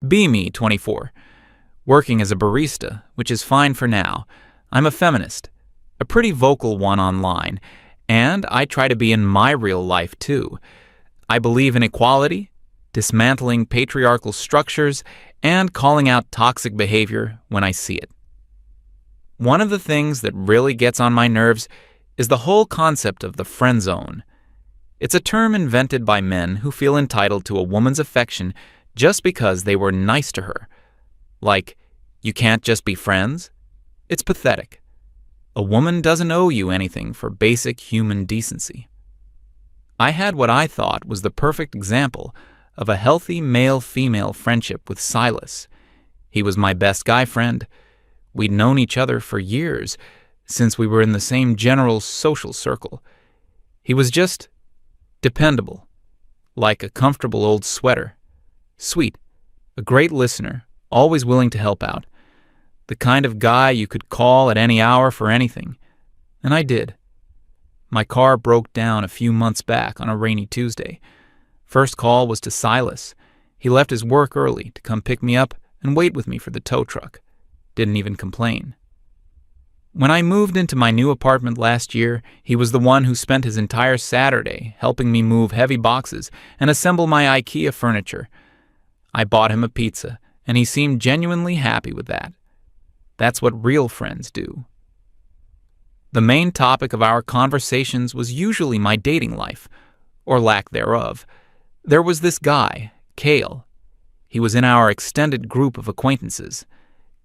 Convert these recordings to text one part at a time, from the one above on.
Me, 24. Working as a barista, which is fine for now. I'm a feminist, a pretty vocal one online, and I try to be in my real life too. I believe in equality, dismantling patriarchal structures, and calling out toxic behavior when I see it. One of the things that really gets on my nerves is the whole concept of the friendzone. It's a term invented by men who feel entitled to a woman's affection just because they were nice to her. Like, you can't just be friends? It's pathetic. A woman doesn't owe you anything for basic human decency. I had what I thought was the perfect example of a healthy male-female friendship with Silas. He was my best guy friend. We'd known each other for years, since we were in the same general social circle. He was just dependable, like a comfortable old sweater. Sweet, a great listener, always willing to help out. The kind of guy you could call at any hour for anything. And I did. My car broke down a few months back on a rainy Tuesday. First call was to Silas. He left his work early to come pick me up and wait with me for the tow truck. Didn't even complain. When I moved into my new apartment last year, he was the one who spent his entire Saturday helping me move heavy boxes and assemble my IKEA furniture. I bought him a pizza, and he seemed genuinely happy with that. That's what real friends do. The main topic of our conversations was usually my dating life, or lack thereof. There was this guy, Cale. He was in our extended group of acquaintances.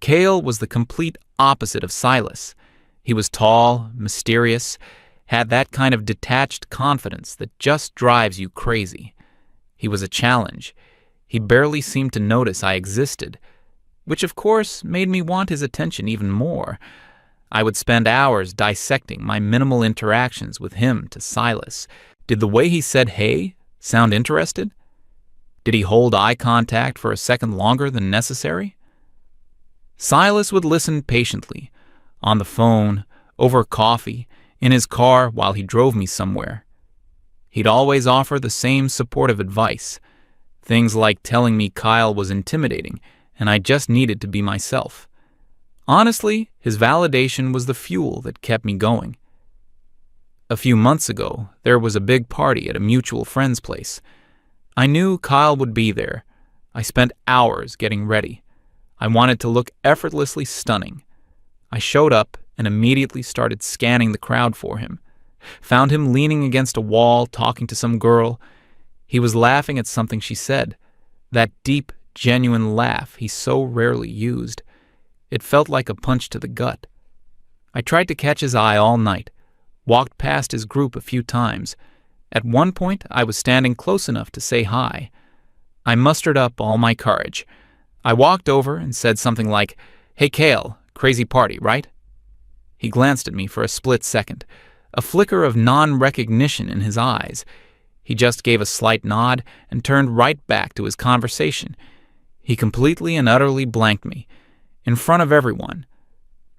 Cale was the complete opposite of Silas. He was tall, mysterious, had that kind of detached confidence that just drives you crazy. He was a challenge. He barely seemed to notice I existed, which of course made me want his attention even more. I would spend hours dissecting my minimal interactions with him to Silas. Did the way he said hey sound interested? Did he hold eye contact for a second longer than necessary? Silas would listen patiently, on the phone, over coffee, in his car while he drove me somewhere. He'd always offer the same supportive advice, things like telling me Kyle was intimidating and I just needed to be myself. Honestly, his validation was the fuel that kept me going. A few months ago, there was a big party at a mutual friend's place. I knew Kyle would be there. I spent hours getting ready. I wanted to look effortlessly stunning. I showed up and immediately started scanning the crowd for him. Found him leaning against a wall talking to some girl. He was laughing at something she said. That deep, genuine laugh he so rarely used. It felt like a punch to the gut. I tried to catch his eye all night, walked past his group a few times. At one point, I was standing close enough to say hi. I mustered up all my courage. I walked over and said something like, "Hey, Cale, crazy party, right?" He glanced at me for a split second, a flicker of non-recognition in his eyes. He just gave a slight nod and turned right back to his conversation. He completely and utterly blanked me, in front of everyone.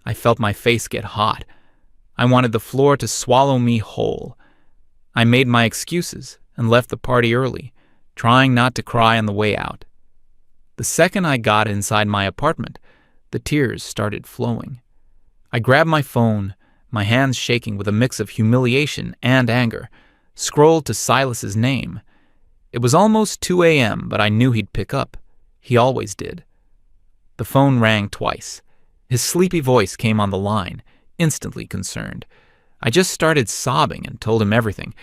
I felt my face get hot. I wanted the floor to swallow me whole. I made my excuses and left the party early, trying not to cry on the way out. The second I got inside my apartment, the tears started flowing. I grabbed my phone, my hands shaking with a mix of humiliation and anger, scrolled to Silas's name. It was almost 2 a.m., but I knew he'd pick up. He always did. The phone rang twice. His sleepy voice came on the line, instantly concerned. I just started sobbing and told him everything.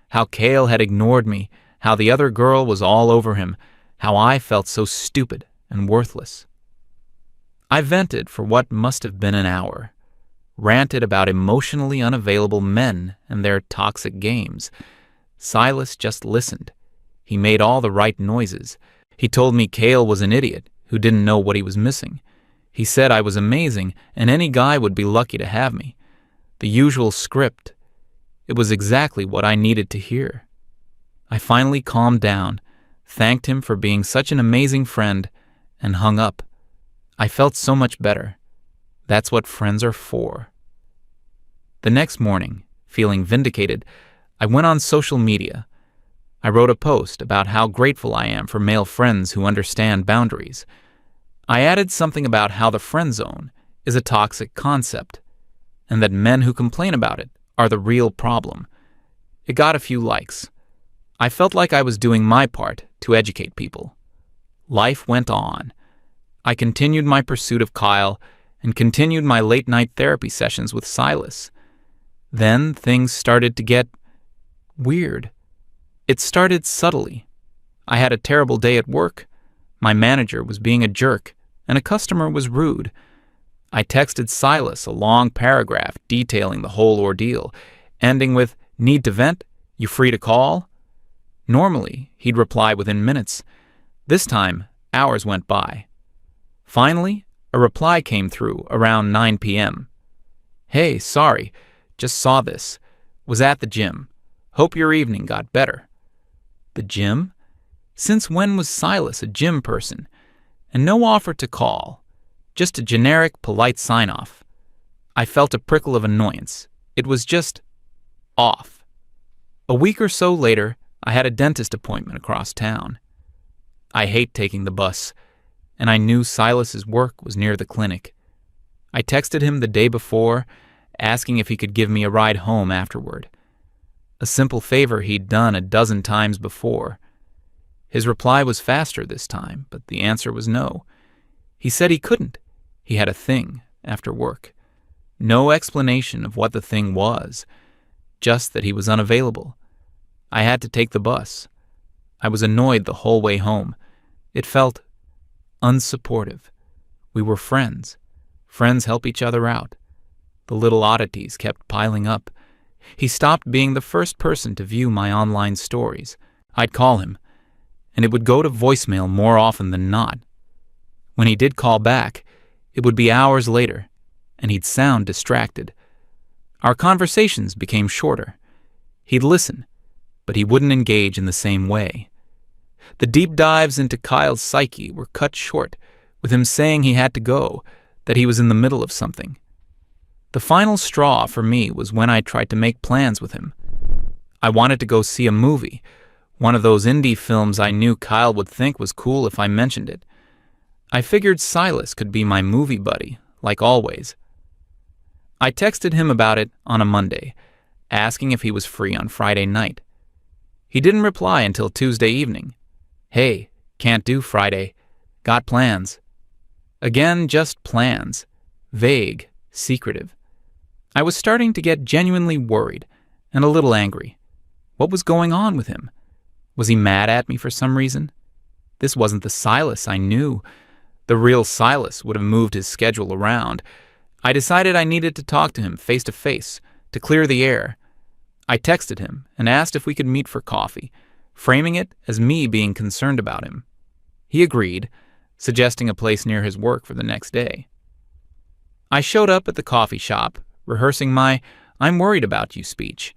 How Cale had ignored me, how the other girl was all over him, how I felt so stupid and worthless. I vented for what must have been an hour. Ranted about emotionally unavailable men and their toxic games. Silas just listened. He made all the right noises. He told me Cale was an idiot who didn't know what he was missing. He said I was amazing and any guy would be lucky to have me. The usual script. It was exactly what I needed to hear. I finally calmed down, thanked him for being such an amazing friend, and hung up. I felt so much better. That's what friends are for. The next morning, feeling vindicated, I went on social media. I wrote a post about how grateful I am for male friends who understand boundaries. I added something about how the friend zone is a toxic concept, and that men who complain about it are the real problem. It got a few likes. I felt like I was doing my part to educate people. Life went on. I continued my pursuit of Kyle and continued my late-night therapy sessions with Silas. Then things started to get weird. It started subtly. I had a terrible day at work. My manager was being a jerk, and a customer was rude. I texted Silas a long paragraph detailing the whole ordeal, ending with, "Need to vent? You free to call?" Normally, he'd reply within minutes. This time, hours went by. Finally, a reply came through around 9 p.m. "Hey, sorry, just saw this. Was at the gym. Hope your evening got better." The gym? Since when was Silas a gym person? And no offer to call. Just a generic, polite sign-off. I felt a prickle of annoyance. It was just off. A week or so later, I had a dentist appointment across town. I hate taking the bus, and I knew Silas's work was near the clinic. I texted him the day before, asking if he could give me a ride home afterward. A simple favor he'd done a dozen times before. His reply was faster this time, but the answer was no. He said he couldn't. He had a thing after work. No explanation of what the thing was, just that he was unavailable. I had to take the bus. I was annoyed the whole way home. It felt unsupportive. We were friends. Friends help each other out. The little oddities kept piling up. He stopped being the first person to view my online stories. I'd call him, and it would go to voicemail more often than not. When he did call back, it would be hours later, and he'd sound distracted. Our conversations became shorter. He'd listen, but he wouldn't engage in the same way. The deep dives into Kyle's psyche were cut short, with him saying he had to go, that he was in the middle of something. The final straw for me was when I tried to make plans with him. I wanted to go see a movie, one of those indie films I knew Kyle would think was cool if I mentioned it. I figured Silas could be my movie buddy, like always. I texted him about it on a Monday, asking if he was free on Friday night. He didn't reply until Tuesday evening. "Hey, can't do Friday. Got plans." Again, just plans. Vague, secretive. I was starting to get genuinely worried and a little angry. What was going on with him? Was he mad at me for some reason? This wasn't the Silas I knew. The real Silas would have moved his schedule around. I decided I needed to talk to him face to face, to clear the air. I texted him and asked if we could meet for coffee, framing it as me being concerned about him. He agreed, suggesting a place near his work for the next day. I showed up at the coffee shop, rehearsing my "I'm worried about you" speech.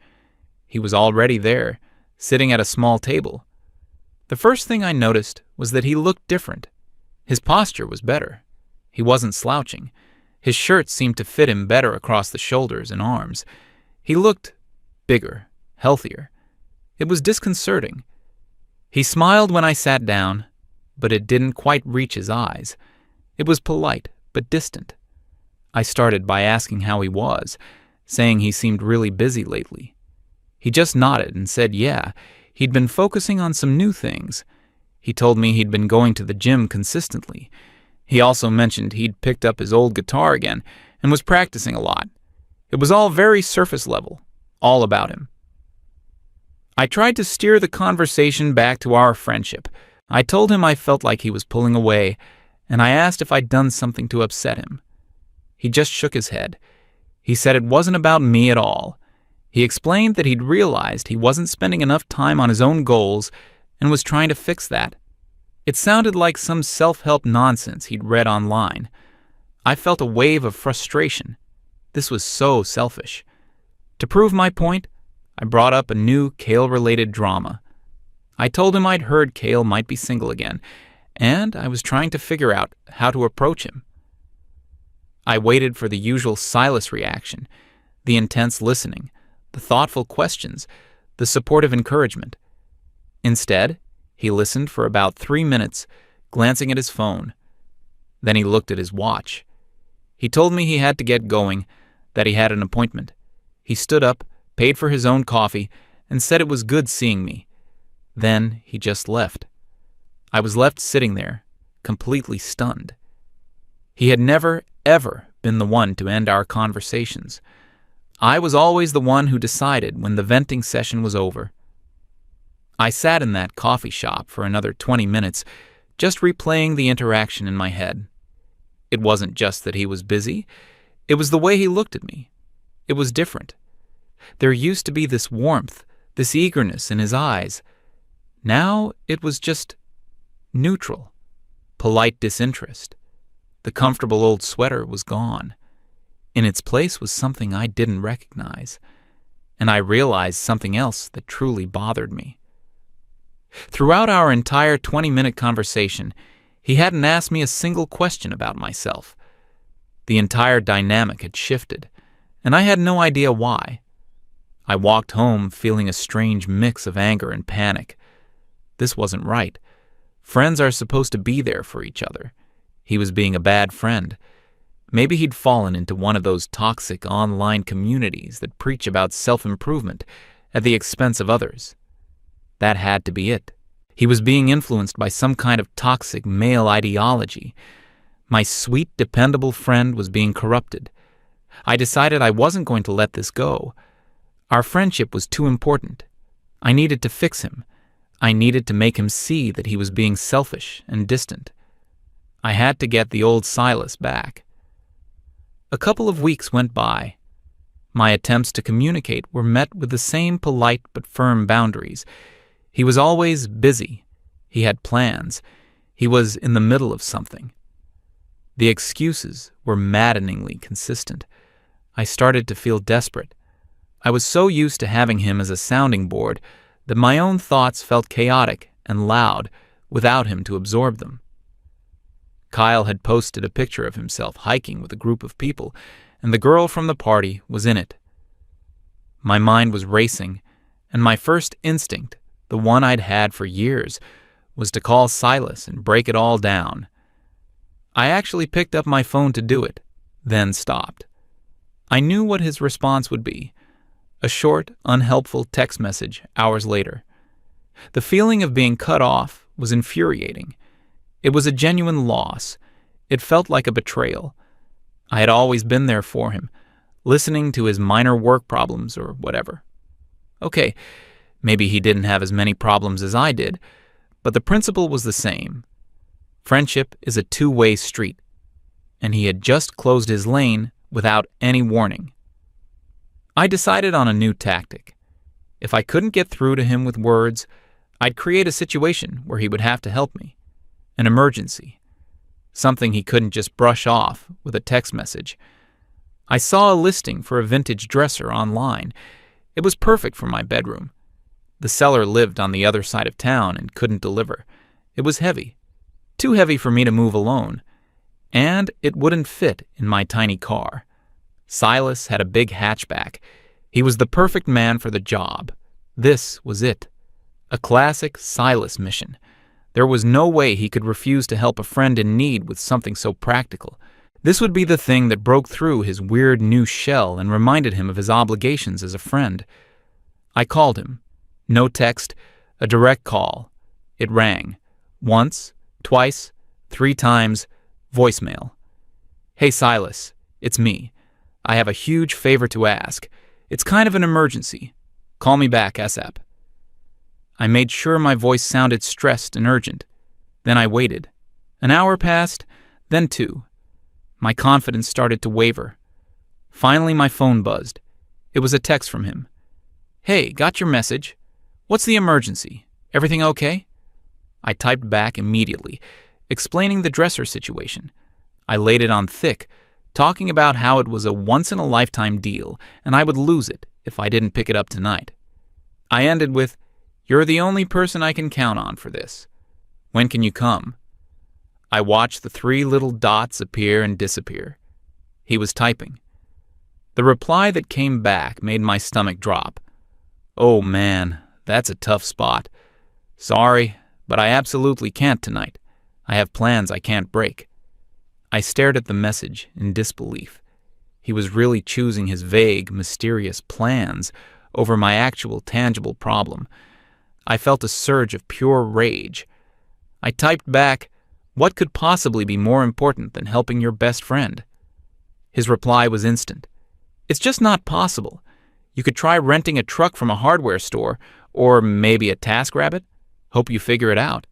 He was already there, sitting at a small table. The first thing I noticed was that he looked different. His posture was better. He wasn't slouching. His shirt seemed to fit him better across the shoulders and arms. He looked bigger, healthier. It was disconcerting. He smiled when I sat down, but it didn't quite reach his eyes. It was polite, but distant. I started by asking how he was, saying he seemed really busy lately. He just nodded and said yeah, he'd been focusing on some new things. He told me he'd been going to the gym consistently. He also mentioned he'd picked up his old guitar again and was practicing a lot. It was all very surface level, all about him. I tried to steer the conversation back to our friendship. I told him I felt like he was pulling away, and I asked if I'd done something to upset him. He just shook his head. He said it wasn't about me at all. He explained that he'd realized he wasn't spending enough time on his own goals and was trying to fix that. It sounded like some self-help nonsense he'd read online. I felt a wave of frustration. This was so selfish. To prove my point, I brought up a new Kale-related drama. I told him I'd heard Kale might be single again, and I was trying to figure out how to approach him. I waited for the usual Silas reaction, the intense listening, the thoughtful questions, the supportive encouragement. Instead, he listened for about 3 minutes, glancing at his phone. Then he looked at his watch. He told me he had to get going, that he had an appointment. He stood up, paid for his own coffee, and said it was good seeing me. Then he just left. I was left sitting there, completely stunned. He had never, ever been the one to end our conversations. I was always the one who decided when the venting session was over. I sat in that coffee shop for another 20 minutes, just replaying the interaction in my head. It wasn't just that he was busy. It was the way he looked at me. It was different. There used to be this warmth, this eagerness in his eyes. Now it was just neutral, polite disinterest. The comfortable old sweater was gone. In its place was something I didn't recognize, and I realized something else that truly bothered me. Throughout our entire 20-minute conversation, he hadn't asked me a single question about myself. The entire dynamic had shifted, and I had no idea why. I walked home feeling a strange mix of anger and panic. This wasn't right. Friends are supposed to be there for each other. He was being a bad friend. Maybe he'd fallen into one of those toxic online communities that preach about self-improvement at the expense of others. That had to be it. He was being influenced by some kind of toxic male ideology. My sweet, dependable friend was being corrupted. I decided I wasn't going to let this go. Our friendship was too important. I needed to fix him. I needed to make him see that he was being selfish and distant. I had to get the old Silas back. A couple of weeks went by. My attempts to communicate were met with the same polite but firm boundaries. He was always busy. He had plans. He was in the middle of something. The excuses were maddeningly consistent. I started to feel desperate. I was so used to having him as a sounding board that my own thoughts felt chaotic and loud without him to absorb them. Kyle had posted a picture of himself hiking with a group of people, and the girl from the party was in it. My mind was racing, and my first instinct, the one I'd had for years, was to call Silas and break it all down. I actually picked up my phone to do it, then stopped. I knew what his response would be. A short, unhelpful text message hours later. The feeling of being cut off was infuriating. It was a genuine loss. It felt like a betrayal. I had always been there for him, listening to his minor work problems or whatever. Okay, maybe he didn't have as many problems as I did, but the principle was the same. Friendship is a two-way street, and he had just closed his lane without any warning. I decided on a new tactic. If I couldn't get through to him with words, I'd create a situation where he would have to help me. An emergency. Something he couldn't just brush off with a text message. I saw a listing for a vintage dresser online. It was perfect for my bedroom. The seller lived on the other side of town and couldn't deliver. It was heavy. Too heavy for me to move alone. And it wouldn't fit in my tiny car. Silas had a big hatchback. He was the perfect man for the job. This was it. A classic Silas mission. There was no way he could refuse to help a friend in need with something so practical. This would be the thing that broke through his weird new shell and reminded him of his obligations as a friend. I called him. No text, a direct call. It rang. Once, twice, 3 times, voicemail. Hey Silas, it's me. I have a huge favor to ask. It's kind of an emergency. Call me back ASAP. I made sure my voice sounded stressed and urgent. Then I waited. An hour passed, then 2. My confidence started to waver. Finally, my phone buzzed. It was a text from him. Hey, got your message. What's the emergency? Everything okay? I typed back immediately, explaining the dresser situation. I laid it on thick, talking about how it was a once-in-a-lifetime deal and I would lose it if I didn't pick it up tonight. I ended with, "You're the only person I can count on for this. When can you come?" I watched the 3 little dots appear and disappear. He was typing. The reply that came back made my stomach drop. Oh man, that's a tough spot. Sorry, but I absolutely can't tonight. I have plans I can't break. I stared at the message in disbelief. He was really choosing his vague, mysterious plans over my actual tangible problem. I felt a surge of pure rage. I typed back, "What could possibly be more important than helping your best friend?" His reply was instant. "It's just not possible. You could try renting a truck from a hardware store, or maybe a TaskRabbit. Hope you figure it out."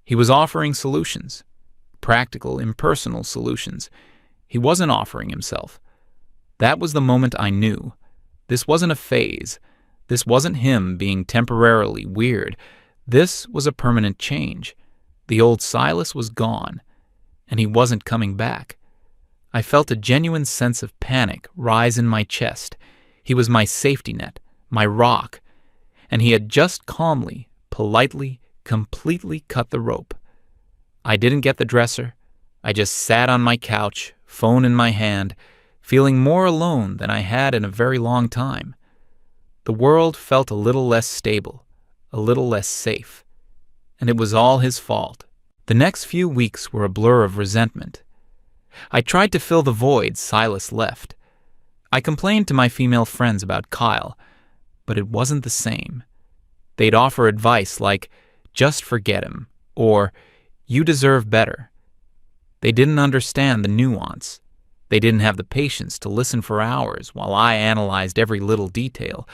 He was offering solutions. Practical, impersonal solutions. He wasn't offering himself. That was the moment I knew. This wasn't a phase. This wasn't him being temporarily weird. This was a permanent change. The old Silas was gone, and he wasn't coming back. I felt a genuine sense of panic rise in my chest. He was my safety net, my rock, and he had just calmly, politely, completely cut the rope. I didn't get the dresser. I just sat on my couch, phone in my hand, feeling more alone than I had in a very long time. The world felt a little less stable, a little less safe, and it was all his fault. The next few weeks were a blur of resentment. I tried to fill the void Silas left. I complained to my female friends about Kyle, but it wasn't the same. They'd offer advice like, "Just forget him," or "You deserve better." They didn't understand the nuance. They didn't have the patience to listen for hours while I analyzed every little detail.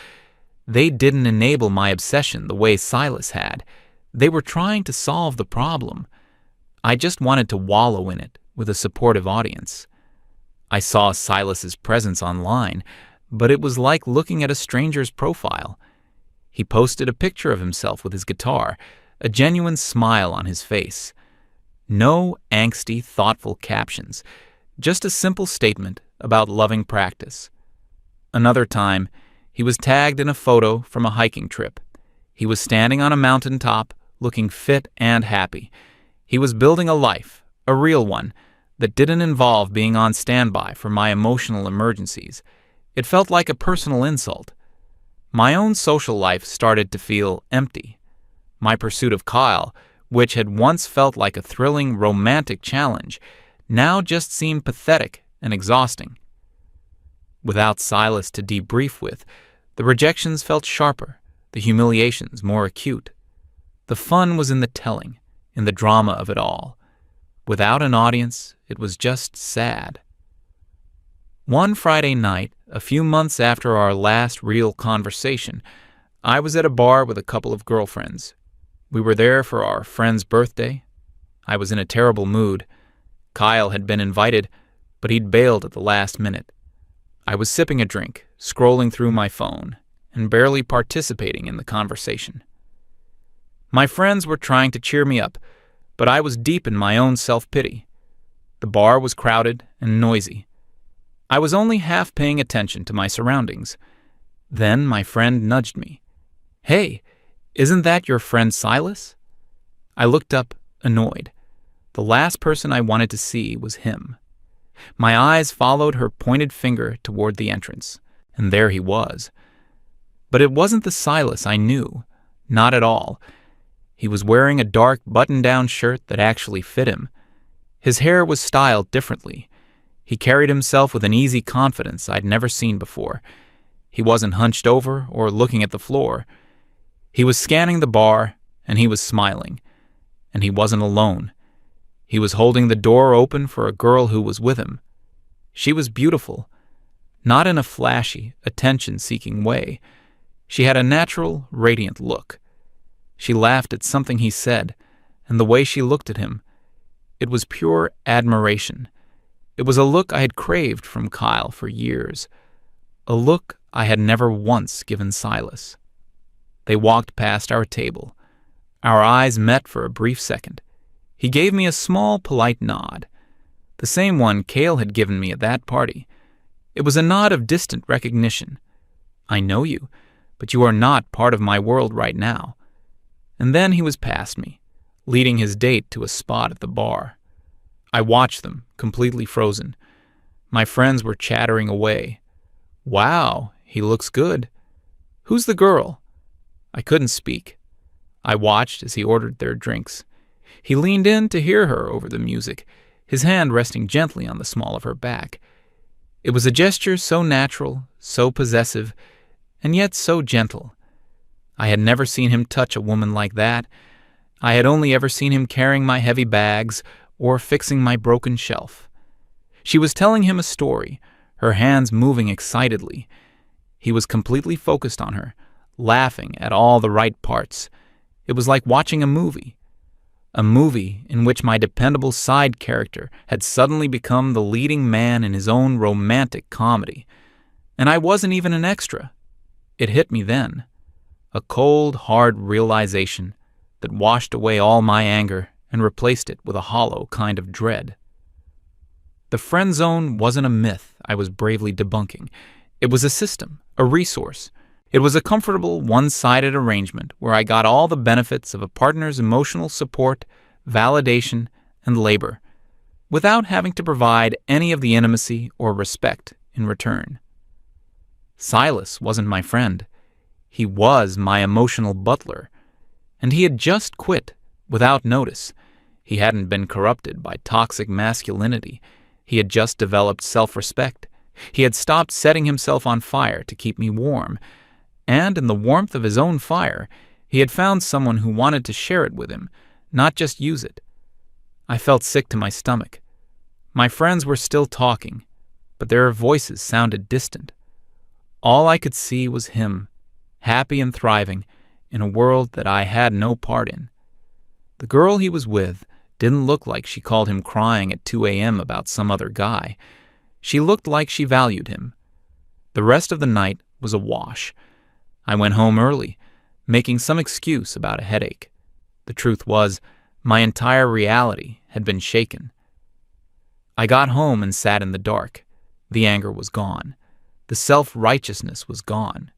They didn't enable my obsession the way Silas had. They were trying to solve the problem. I just wanted to wallow in it with a supportive audience. I saw Silas's presence online, but it was like looking at a stranger's profile. He posted a picture of himself with his guitar, a genuine smile on his face. No angsty, thoughtful captions, just a simple statement about loving practice. Another time, he was tagged in a photo from a hiking trip. He was standing on a mountaintop, looking fit and happy. He was building a life, a real one, that didn't involve being on standby for my emotional emergencies. It felt like a personal insult. My own social life started to feel empty. My pursuit of Kyle, which had once felt like a thrilling, romantic challenge, now just seemed pathetic and exhausting. Without Silas to debrief with, the rejections felt sharper, the humiliations more acute. The fun was in the telling, in the drama of it all. Without an audience, it was just sad. One Friday night, a few months after our last real conversation, I was at a bar with a couple of girlfriends. We were there for our friend's birthday. I was in a terrible mood. Kyle had been invited, but he'd bailed at the last minute. I was sipping a drink, scrolling through my phone, and barely participating in the conversation. My friends were trying to cheer me up, but I was deep in my own self-pity. The bar was crowded and noisy. I was only half paying attention to my surroundings. Then my friend nudged me. "Hey, isn't that your friend Silas?" I looked up, annoyed. The last person I wanted to see was him. My eyes followed her pointed finger toward the entrance, and there he was. But it wasn't the Silas I knew, not at all. He was wearing a dark button-down shirt that actually fit him. His hair was styled differently. He carried himself with an easy confidence I'd never seen before. He wasn't hunched over or looking at the floor. He was scanning the bar, and he was smiling. And he wasn't alone. He was holding the door open for a girl who was with him. She was beautiful, not in a flashy, attention-seeking way. She had a natural, radiant look. She laughed at something he said, and the way she looked at him. It was pure admiration. It was a look I had craved from Kyle for years. A look I had never once given Silas. They walked past our table. Our eyes met for a brief second. He gave me a small, polite nod, the same one Cale had given me at that party. It was a nod of distant recognition. "I know you, but you are not part of my world right now." And then he was past me, leading his date to a spot at the bar. I watched them, completely frozen. My friends were chattering away. "Wow, he looks good. Who's the girl?" I couldn't speak. I watched as he ordered their drinks. He leaned in to hear her over the music, his hand resting gently on the small of her back. It was a gesture so natural, so possessive, and yet so gentle. I had never seen him touch a woman like that. I had only ever seen him carrying my heavy bags or fixing my broken shelf. She was telling him a story, her hands moving excitedly. He was completely focused on her, laughing at all the right parts. It was like watching a movie in which my dependable side character had suddenly become the leading man in his own romantic comedy. And I wasn't even an extra. It hit me then. A cold, hard realization that washed away all my anger and replaced it with a hollow kind of dread. The friendzone wasn't a myth I was bravely debunking. It was a system, a resource. It was a comfortable, one-sided arrangement where I got all the benefits of a partner's emotional support, validation, and labor, without having to provide any of the intimacy or respect in return. Silas wasn't my friend. He was my emotional butler, and he had just quit without notice. He hadn't been corrupted by toxic masculinity. He had just developed self-respect. He had stopped setting himself on fire to keep me warm, and in the warmth of his own fire, he had found someone who wanted to share it with him, not just use it. I felt sick to my stomach. My friends were still talking, but their voices sounded distant. All I could see was him, happy and thriving, in a world that I had no part in. The girl he was with didn't look like she called him crying at 2 a.m. about some other guy. She looked like she valued him. The rest of the night was a wash. I went home early, making some excuse about a headache. The truth was, my entire reality had been shaken. I got home and sat in the dark. The anger was gone. The self-righteousness was gone.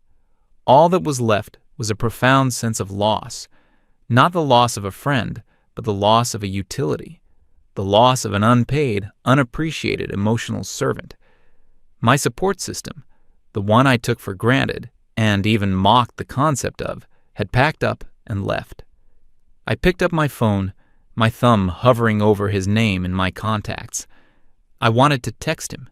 All that was left was a profound sense of loss. Not the loss of a friend, but the loss of a utility. The loss of an unpaid, unappreciated emotional servant. My support system, the one I took for granted, and even mocked the concept of, had packed up and left. I picked up my phone, my thumb hovering over his name in my contacts. I wanted to text him,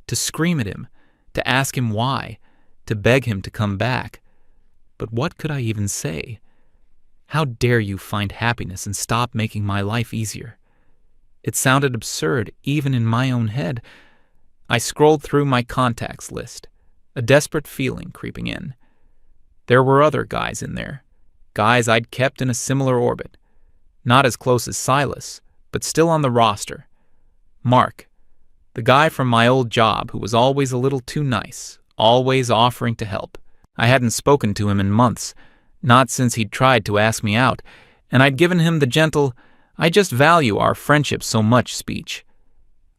to scream at him, to ask him why, to beg him to come back. But what could I even say? How dare you find happiness and stop making my life easier? It sounded absurd even in my own head. I scrolled through my contacts list, a desperate feeling creeping in. There were other guys in there, guys I'd kept in a similar orbit. Not as close as Silas, but still on the roster. Mark, the guy from my old job who was always a little too nice, always offering to help. I hadn't spoken to him in months, not since he'd tried to ask me out, and I'd given him the gentle, "I just value our friendship so much" speech.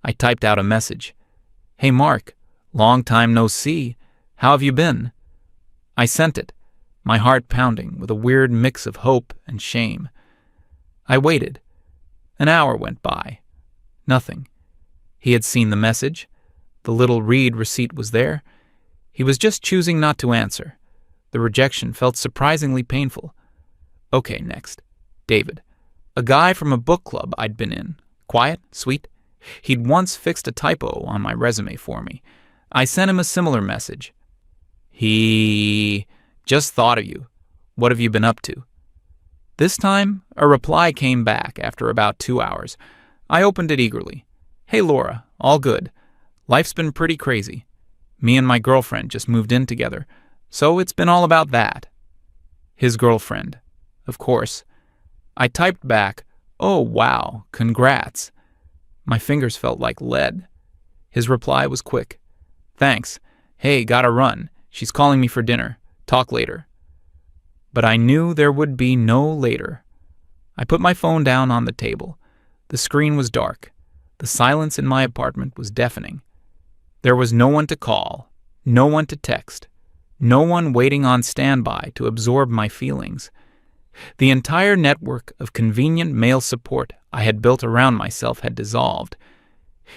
I typed out a message. "Hey Mark, long time no see. How have you been?" I sent it, my heart pounding with a weird mix of hope and shame. I waited. An hour went by. Nothing. He had seen the message. The little read receipt was there. He was just choosing not to answer. The rejection felt surprisingly painful. Okay, next. David. A guy from a book club I'd been in. Quiet, sweet. He'd once fixed a typo on my resume for me. I sent him a similar message. He just thought of you. What have you been up to? This time, a reply came back after about 2 hours. I opened it eagerly. Hey Laura, all good. Life's been pretty crazy. Me and my girlfriend just moved in together, so it's been all about that. His girlfriend. Of course. I typed back, "Oh wow, congrats." My fingers felt like lead. His reply was quick. "Thanks. Hey, gotta run. She's calling me for dinner. Talk later." But I knew there would be no later. I put my phone down on the table. The screen was dark. The silence in my apartment was deafening. There was no one to call, no one to text, no one waiting on standby to absorb my feelings. The entire network of convenient male support I had built around myself had dissolved.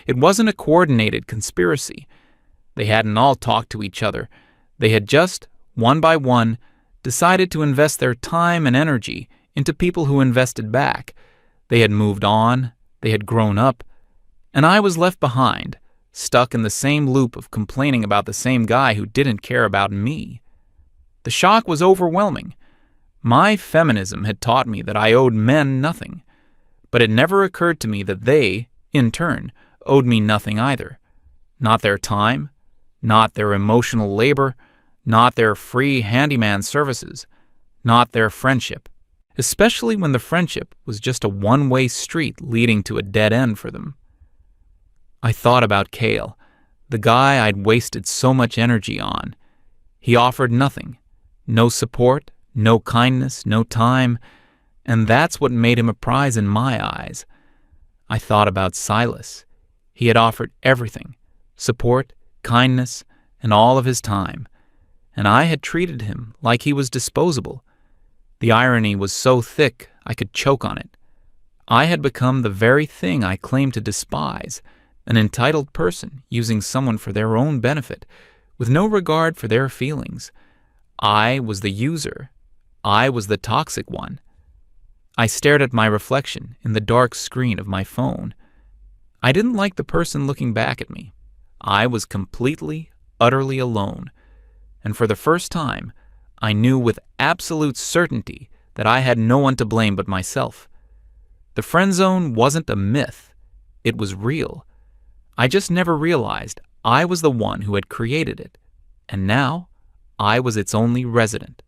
It wasn't a coordinated conspiracy. They hadn't all talked to each other. They had just, one by one, decided to invest their time and energy into people who invested back. They had moved on, they had grown up, and I was left behind, stuck in the same loop of complaining about the same guy who didn't care about me. The shock was overwhelming. My feminism had taught me that I owed men nothing, but it never occurred to me that they, in turn, owed me nothing either. Not their time, not their emotional labor, not their free handyman services, not their friendship, especially when the friendship was just a one-way street leading to a dead end for them. I thought about Cale, the guy I'd wasted so much energy on. He offered nothing, no support, no kindness, no time, and that's what made him a prize in my eyes. I thought about Silas. He had offered everything, support, kindness, and all of his time, and I had treated him like he was disposable. The irony was so thick I could choke on it. I had become the very thing I claimed to despise, an entitled person using someone for their own benefit, with no regard for their feelings. I was the user. I was the toxic one. I stared at my reflection in the dark screen of my phone. I didn't like the person looking back at me. I was completely, utterly alone. And for the first time, I knew with absolute certainty that I had no one to blame but myself. The friendzone wasn't a myth. It was real. I just never realized I was the one who had created it. And now, I was its only resident.